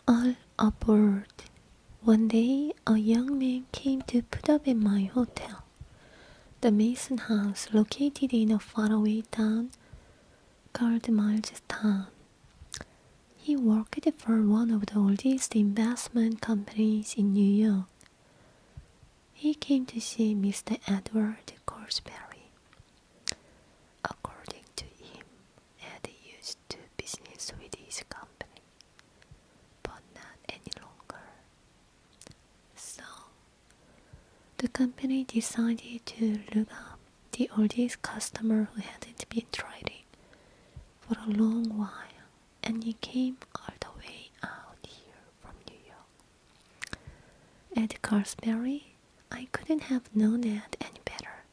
All aboard. One day, a young man came to put up at my hotel, the Mason House, located in a faraway town called Millestown. He worked for one of the oldest investment companies in New York. He came to see Mr. Edward Corsberry. According to him, Ed used to business with his company, but not any longer. So, the company decided to look up the oldest customer who hadn't been trading for a long while, and he came all the way out here from New York. Ed Carsberry, I couldn't have known Ed any better,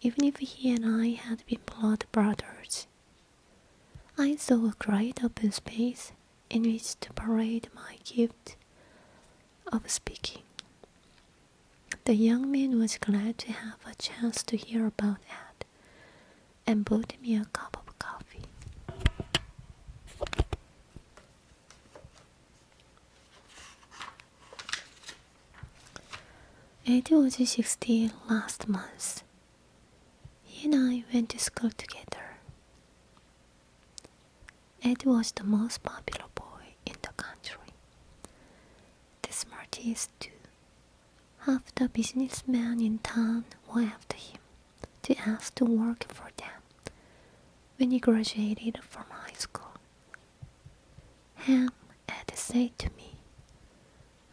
even if he and I had been blood brothers. I saw a great open space in which to parade my gift of speaking. The young man was glad to have a chance to hear about Ed and bought me a cup of coffee. Ed was 60 last month. He and I went to school together. Ed was the most popular boy in the country, the smartest too. Half the businessmen in town were after him to ask to work for them when he graduated from high school. Ham had said to me,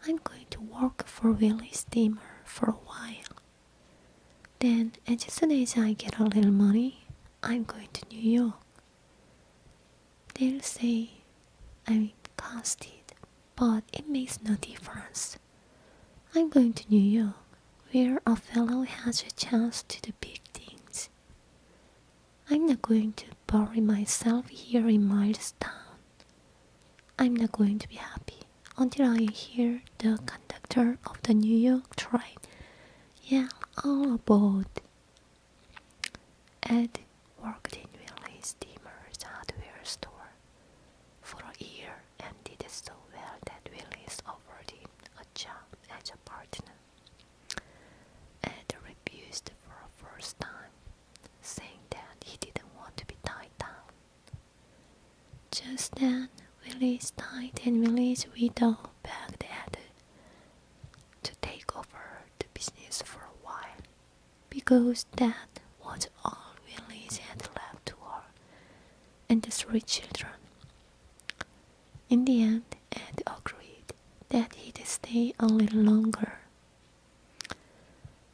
I'm going to work for Willie Steamer for a while. Then, as soon as I get a little money, I'm going to New York. They'll say I'm casted, but it makes no difference. I'm going to New York, where a fellow has a chance to do big things. I'm not going to bury myself here in Millestown. I'm not going to be happy until I hear the conductor of the New York train yell all aboard. Ed worked in Willie Steamer's hardware store for a year and did so well that Willie's offered him a job as a partner. Ed refused for a first time, saying that he didn't want to be tied down. Just then, Willie's tied and Willie's widow begged Ed to take over the business for a while, because that was all Willie's had left to her and the 3 children. In the end, Ed agreed that he'd stay a little longer.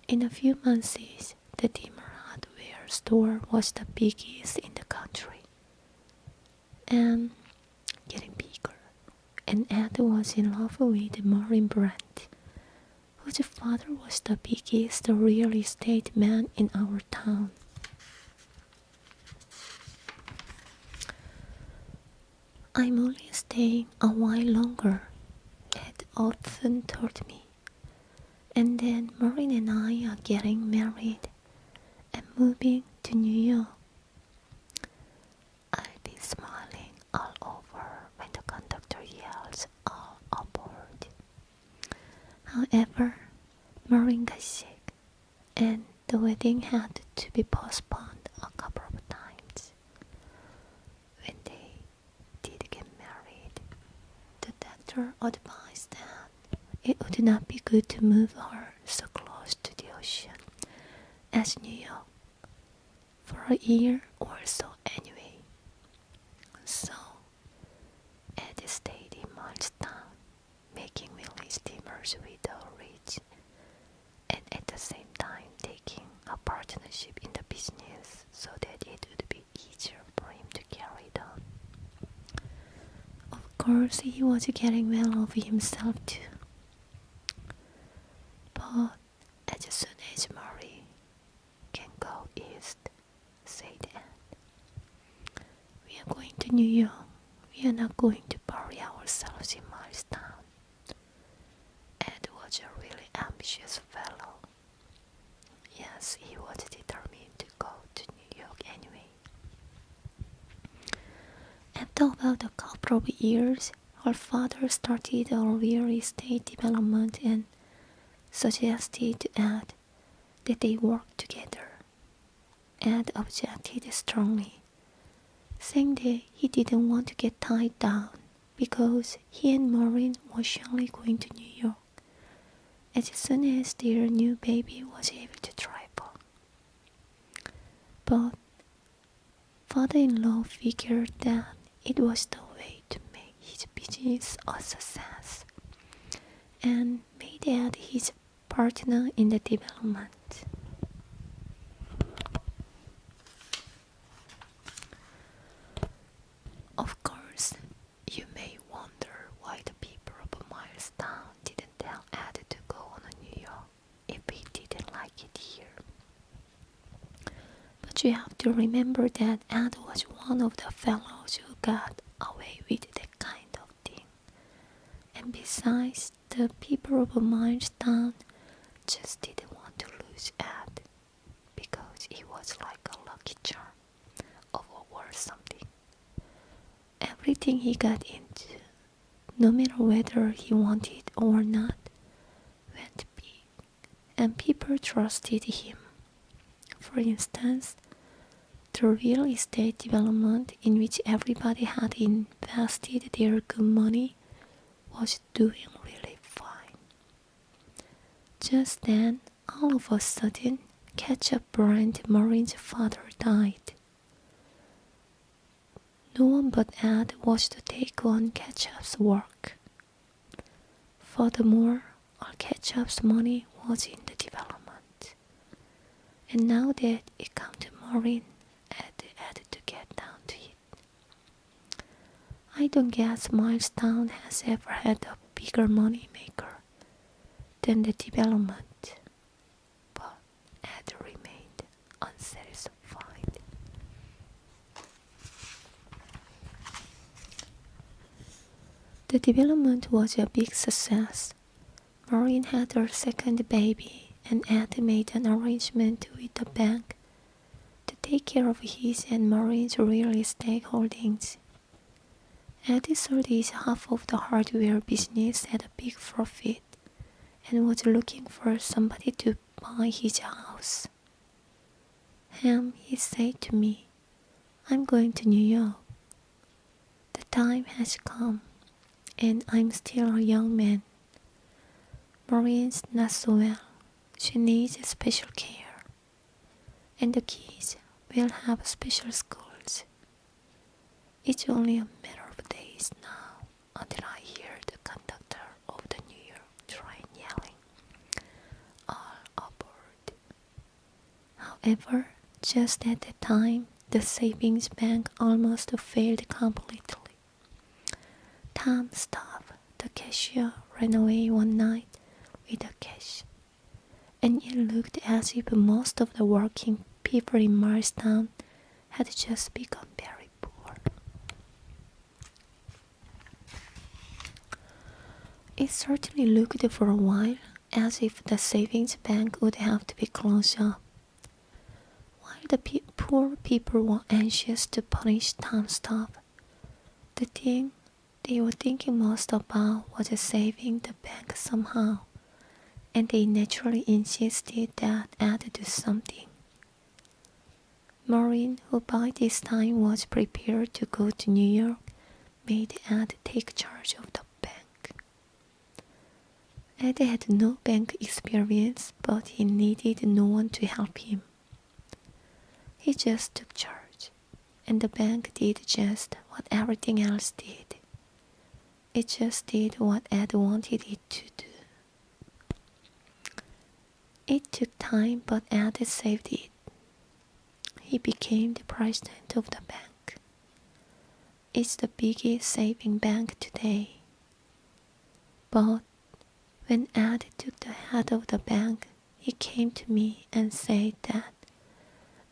In a few months, the Dimmer hardware store was the biggest in the country, and getting bigger, and Ed was in love with Maureen Brandt, whose father was the biggest real estate man in our town. I'm only staying a while longer, Ed often told me, and then Maureen and I are getting married and moving to New York. I'll be smiling all over when the conductor yells all aboard. However, Maureen got sick, and the wedding had to be postponed a couple of times. When they did get married, the doctor advised that it would not be good to move her so close to the ocean as New York for a year or so anyway. So, Ed stayed in Millestown, making Willie Steamer's widow rich, and at the same time taking a partnership in the business so that it would be easier for him to carry it on. Of course, he was getting well of himself too. But as soon as Murray can go east, said Anne, we are going to New York. We are not going to bury ourselves in Millestown. Ed was a really ambitious fellow. Yes, he was determined to go to New York anyway. After about a couple of years, her father started a real estate development and suggested to Ed that they work together. Ed objected strongly, saying that he didn't want to get tied down because he and Maureen were surely going to New York as soon as their new baby was able to travel. But father-in-law figured that it was the way to make his business a success and made Ed his partner in the development. Of course, you may wonder why the people of Milestown didn't tell Ed to go on to New York if he didn't like it here. But you have to remember that Ed was one of the fellows who got away with that kind of thing. And besides, the people of Milestown just didn't want to lose Ed because he was like a lucky charm of a war something. Everything he got into, no matter whether he wanted or not, went big, and people trusted him. For instance, the real estate development in which everybody had invested their good money was doing really fine. Just then, all of a sudden, ketchup brand Maureen's father died. No one but Ed was to take on Ketchup's work. Furthermore, all Ketchup's money was in the development. And now that it came to Maureen, Ed had to get down to it. I don't guess Milestone has ever had a bigger money maker than the development, but Ed remained unsatisfied. The development was a big success. Maureen had her second baby, and Ed made an arrangement with the bank to take care of his and Maureen's real estate holdings. Ed sold his half of the hardware business at a big profit and was looking for somebody to buy his house. Ham, he said to me, I'm going to New York. The time has come, and I'm still a young man. Maureen's not so well. She needs special care. And the kids will have special schools. It's only a matter of days now until I hear the conductor of the New York train yelling, all aboard. However, just at that time, the savings bank almost failed completely. Tom Staff, the cashier, ran away one night with the cash, and it looked as if most of the working people in Milestone had just become very poor. It certainly looked for a while as if the savings bank would have to be closed up. While the poor people were anxious to punish Tom Staff, the thing they were thinking most about was saving the bank somehow, and they naturally insisted that Ed do something. Maureen, who by this time was prepared to go to New York, made Ed take charge of the bank. Ed had no bank experience, but he needed no one to help him. He just took charge, and the bank did just what everything else did. It just did what Ed wanted it to do. It took time, but Ed saved it. He became the president of the bank. It's the biggest saving bank today. But when Ed took the head of the bank, he came to me and said that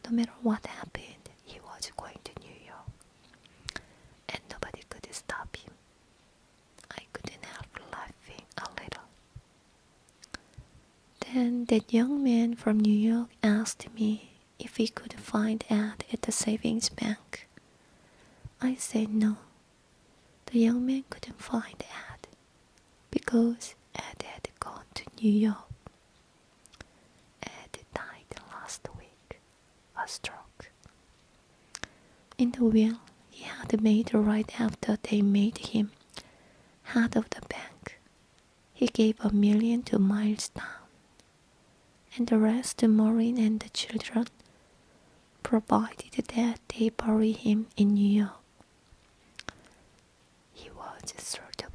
no matter what happened, he was going to New York, and nobody could stop him. I couldn't help laughing a little. Then that young man from New York asked me if he could find Ed at the savings bank. I said no. The young man couldn't find Ed because Ed had gone to New York. Ed died last week, a stroke. In the will he had made right after they made him head of the bank, he gave $1 million to Miles Town, and the rest to Maureen and the children, provided that they bury him in New York. He was sort of